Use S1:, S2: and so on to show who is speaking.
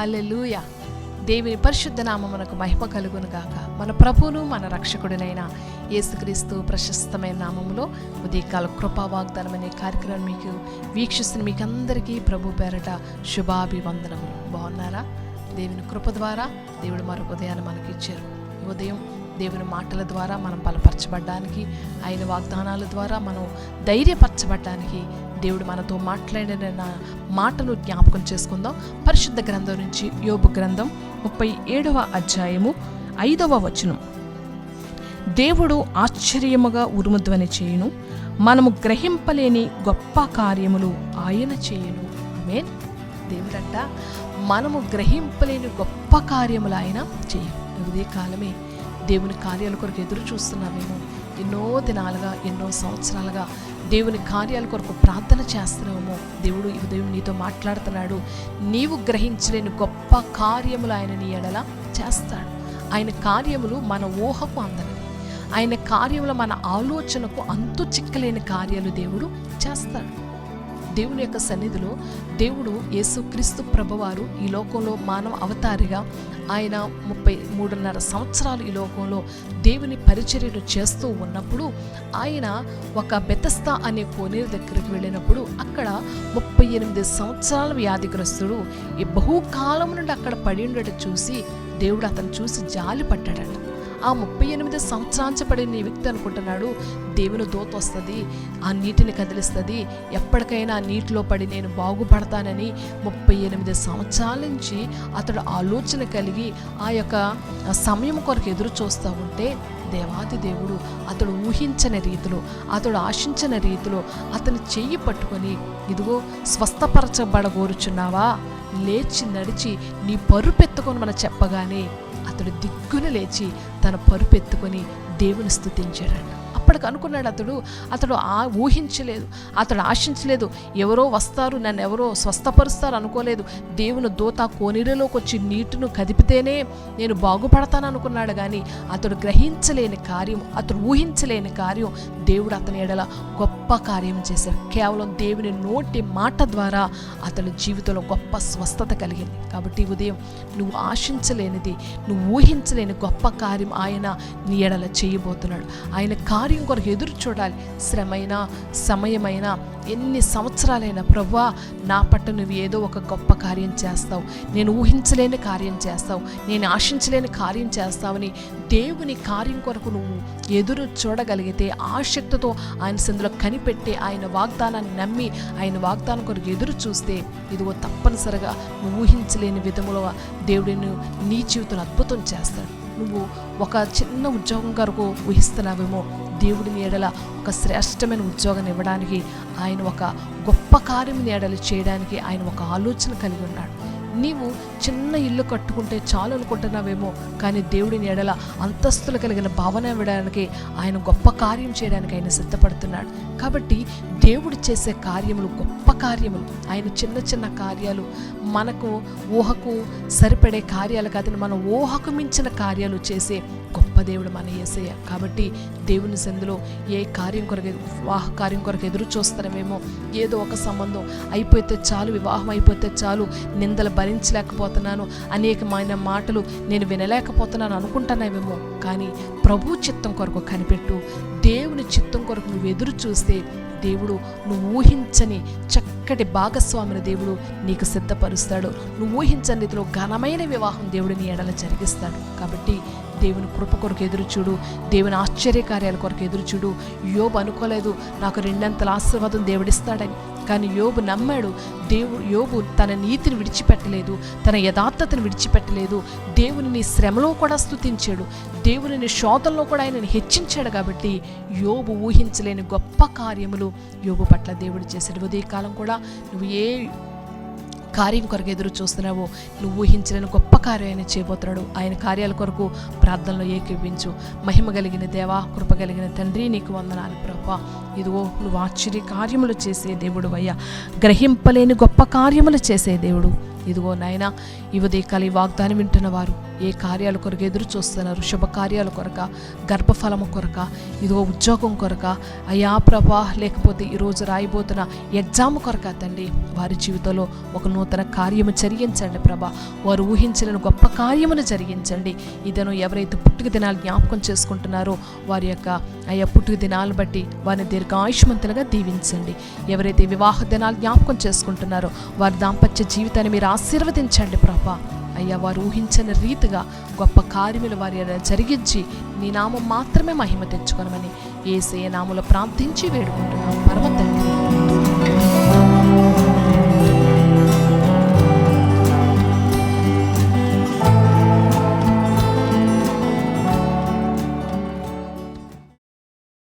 S1: హల్లెలూయా. దేవుని పరిశుద్ధ నామమునకు మహిమ కలుగును గాక. మన ప్రభువును మన రక్షకుడినైన యేసుక్రీస్తు ప్రశస్తమైన నామములో ఉదయకాల కృపా వాగ్దానం అనే కార్యక్రమం మీకు వీక్షిస్తున్న మీకు అందరికీ ప్రభు పేరట శుభాభివందనములు. బాగున్నారా? దేవుని కృప ద్వారా దేవుడు మరొక ఉదయాన్ని మనకి ఇచ్చారు. ఈ ఉదయం దేవుని మాటల ద్వారా మనం బలపరచబడ్డానికి, ఆయన వాగ్దానాల ద్వారా మనం ధైర్యపరచబడ్డానికి దేవుడు మనతో మాట్లాడిన మాటలు జ్ఞాపకం చేసుకుందాం. పరిశుద్ధ గ్రంథం నుంచి యోబు గ్రంథం 37వ అధ్యాయము 5వ వచనం. దేవుడు ఆశ్చర్యముగా ఉరుముధ్వని చేయును, మనము గ్రహింపలేని గొప్ప కార్యములు ఆయన చేయును. ఆమేన్. దేవుడంట మనము గ్రహింపలేని గొప్ప కార్యములు ఆయన చేయను. ఇదే కాలమే దేవుని కార్యాల కొరకు ఎదురు చూస్తున్నామేమో. ఎన్నో దినాలుగా, ఎన్నో సంవత్సరాలుగా దేవుని కార్యాల కొరకు ప్రార్థన చేస్తున్నామేమో. దేవుడు ఈ ఉదయం నీతో మాట్లాడుతున్నాడు. నీవు గ్రహించలేని గొప్ప కార్యములు ఆయన నీ ఎడల చేస్తాడు. ఆయన కార్యములు మన ఊహకు అందనివి. ఆయన కార్యములు మన ఆలోచనకు అంతు చిక్కలేని కార్యాలు దేవుడు చేస్తాడు. దేవుని యొక్క సన్నిధిలో దేవుడు యేసుక్రీస్తు ప్రభువారు ఈ లోకంలో మానవ అవతారిగా ఆయన 33.5 సంవత్సరాలు ఈ లోకంలో దేవుని పరిచర్యను చేస్తూ ఉన్నప్పుడు ఆయన ఒక బెతస్దా అనే కోనేరు దగ్గరికి వెళ్ళినప్పుడు అక్కడ 38 సంవత్సరాల వ్యాధిగ్రస్తుడు ఈ బహుకాలం నుండి అక్కడ పడి ఉండటం చూసి దేవుడు అతను చూసి జాలి పడ్డాడట. ఆ 38 సంవత్సరాంచి పడిన ఈ వ్యక్తి అనుకుంటున్నాడు, దేవుని దూత వస్తుంది, ఆ నీటిని కదిలిస్తుంది, ఎప్పటికైనా ఆ నీటిలో పడి నేను బాగుపడతానని 38 సంవత్సరాల నుంచి అతడు ఆలోచన కలిగి ఆ యొక్క సమయం కొరకు ఎదురు చూస్తూ ఉంటే దేవాది దేవుడు అతడు ఊహించని రీతిలో, అతడు ఆశించిన రీతిలో అతని చెయ్యి పట్టుకొని, ఇదిగో స్వస్థపరచబడగోరుచున్నావా, లేచి నడిచి నీ పరుపెత్తుకొని మనం చెప్పగానే అతడు దిగ్గున లేచి తన పరుపెత్తుకొని దేవుని స్తుతించాడు. అప్పటికి అనుకున్నాడు అతడు ఊహించలేదు, అతడు ఆశించలేదు, ఎవరో వస్తారు నన్ను ఎవరో స్వస్థపరుస్తారు అనుకోలేదు. దేవుని దూత కోనేరులోకి వచ్చి నీటిని కదిపితేనే నేను బాగుపడతాను అనుకున్నాడు. కానీ అతడు గ్రహించలేని కార్యం, అతడు ఊహించలేని కార్యం దేవుడు అతని ఎడల గొప్ప కార్యం చేశాడు. కేవలం దేవుని నోటి మాట ద్వారా అతని జీవితంలో గొప్ప స్వస్థత కలిగింది. కాబట్టి ఉదయం నువ్వు ఆశించలేనిది, నువ్వు ఊహించలేని గొప్ప కార్యం ఆయన నీ ఎడల చేయబోతున్నాడు. ఆయన కార్యం కొరకు ఎదురు చూడాలి. శ్రమైనా, సమయమైనా, ఎన్ని సంవత్సరాలైనా ప్రభువా నా పట్ల నువ్వు ఏదో ఒక గొప్ప కార్యం చేస్తావు, నేను ఊహించలేని కార్యం చేస్తావు, నేను ఆశించలేని కార్యం చేస్తావని దేవుని కార్యం కొరకు నువ్వు ఎదురు చూడగలిగితే, ఆసక్తితో ఆయన సందులో కనిపెట్టి ఆయన వాగ్దానాన్ని నమ్మి ఆయన వాగ్దానం కొరకు ఎదురు చూస్తే ఇదిగో తప్పనిసరిగా నువ్వు ఊహించలేని విధములో దేవుడిని నీ జీవితంలో అద్భుతం చేస్తాడు. నువ్వు ఒక చిన్న ఉద్యోగం కొరకు ఊహిస్తున్నావేమో, దేవుడిని ఎడల ఒక శ్రేష్టమైన ఉద్యోగం ఇవ్వడానికి, ఆయన ఒక గొప్ప కార్యం ఎడలు చేయడానికి ఆయన ఒక ఆలోచన కలిగి ఉన్నాడు. నీవు చిన్న ఇల్లు కట్టుకుంటే చాలు అనుకుంటున్నావేమో, కానీ దేవుడిని ఎడల అంతస్తులు కలిగిన భవనం ఇవ్వడానికి, ఆయన గొప్ప కార్యం చేయడానికి ఆయన సిద్ధపడుతున్నాడు. కాబట్టి దేవుడు చేసే కార్యములు గొప్ప కార్యములు. ఆయన చిన్న చిన్న కార్యాలు, మనకు ఊహకు సరిపడే కార్యాలు కాదని మన ఊహకు మించిన కార్యాలు చేసే గొప్ప దేవుడు మన యేసయ్య. కాబట్టి దేవుని సందులో ఏ కార్యం కొరకు, వివాహ కార్యం కొరకు ఎదురు చూస్తామేమో, ఏదో ఒక సంబంధం అయిపోతే చాలు, వివాహం అయిపోతే చాలు, నిందలు భరించలేకపోతున్నాను, అనేకమైన మాటలు నేను వినలేకపోతున్నాను అనుకుంటున్నావేమో. కానీ ప్రభు చిత్తం కొరకు కనిపెట్టు. దేవుని చిత్తం కొరకు నువ్వు ఎదురు చూస్తే దేవుడు నువ్వు ఊహించని చక్కటి భాగస్వామిని దేవుడు నీకు సిద్ధపరుస్తాడు. నువ్వు ఊహించని రీతిలో ఘనమైన వివాహం దేవుడు నీ ఎడల జరిగిస్తాడు. కాబట్టి దేవుని కృప కొరకు ఎదురు చూడు, దేవుని ఆశ్చర్యకార్యాల కొరకు ఎదురు చూడు. యోబు అనుకోలేదు నాకు 2 ఆశీర్వాదం దేవుడిస్తాడని, కానీ యోబు నమ్మాడు. యోబు తన నీతిని విడిచిపెట్టలేదు, తన యథార్థతను విడిచిపెట్టలేదు. దేవుని శ్రమలో కూడా స్తుతించాడు, దేవుని శోధనలో కూడా ఆయనను హెచ్చించాడు. కాబట్టి యోబు ఊహించలేని గొప్ప కార్యములు యోబు పట్ల దేవుడు చేశాడు. ఉదయకాలం కూడా నువ్వు ఏ కార్యం కొరకు ఎదురు చూస్తున్నావో, నువ్వు ఊహించలేని గొప్ప కార్యం ఆయన చేయబోతున్నాడు. ఆయన కార్యాల కొరకు ప్రార్థనలో ఏకీవించు. మహిమ కలిగిన దేవా, కృప కలిగిన తండ్రి, నీకు వందనాలు ప్రభువా. ఇదిగో నువ్వు ఆశ్చర్య కార్యములు చేసే దేవుడు అయ్యా, గ్రహింపలేని గొప్ప కార్యములు చేసే దేవుడు. ఇదిగో నాయన ఈ ఉదయకాల ఈ వాగ్దానం వింటున్న వారు ఏ కార్యాల కొరకు ఎదురు చూస్తున్నారు, శుభకార్యాల కొరక, గర్భఫలము కొరక, ఇదిగో ఉద్యోగం కొరక, అయ్యా ప్రభా, లేకపోతే ఈరోజు రాయిపోతున్న ఎగ్జామ్ కొరక తండ్రి, వారి జీవితంలో ఒక నూతన కార్యము జరిగించండి ప్రభా. వారు ఊహించలేని గొప్ప కార్యమును జరిగించండి. ఇదను ఎవరైతే పుట్టుక దినాలు జ్ఞాపకం చేసుకుంటున్నారో వారి యొక్క అయ్యా పుట్టుక దినాలను బట్టి వారిని దీర్ఘాయుష్మంతులుగా దీవించండి. ఎవరైతే వివాహ దినాలు జ్ఞాపకం చేసుకుంటున్నారో వారి దాంపత్య జీవితాన్ని మీరు ఆశీర్వదించండి ప్రభా. అయ్యా వారు ఊహించని రీతిగా గొప్ప కార్యములు వారి జరిగించి నీ నామం మాత్రమే మహిమ తెచ్చుకొనమని యేసయ్య నామములో ప్రార్థించి వేడుకుంటున్నాం పరమ తండ్రి.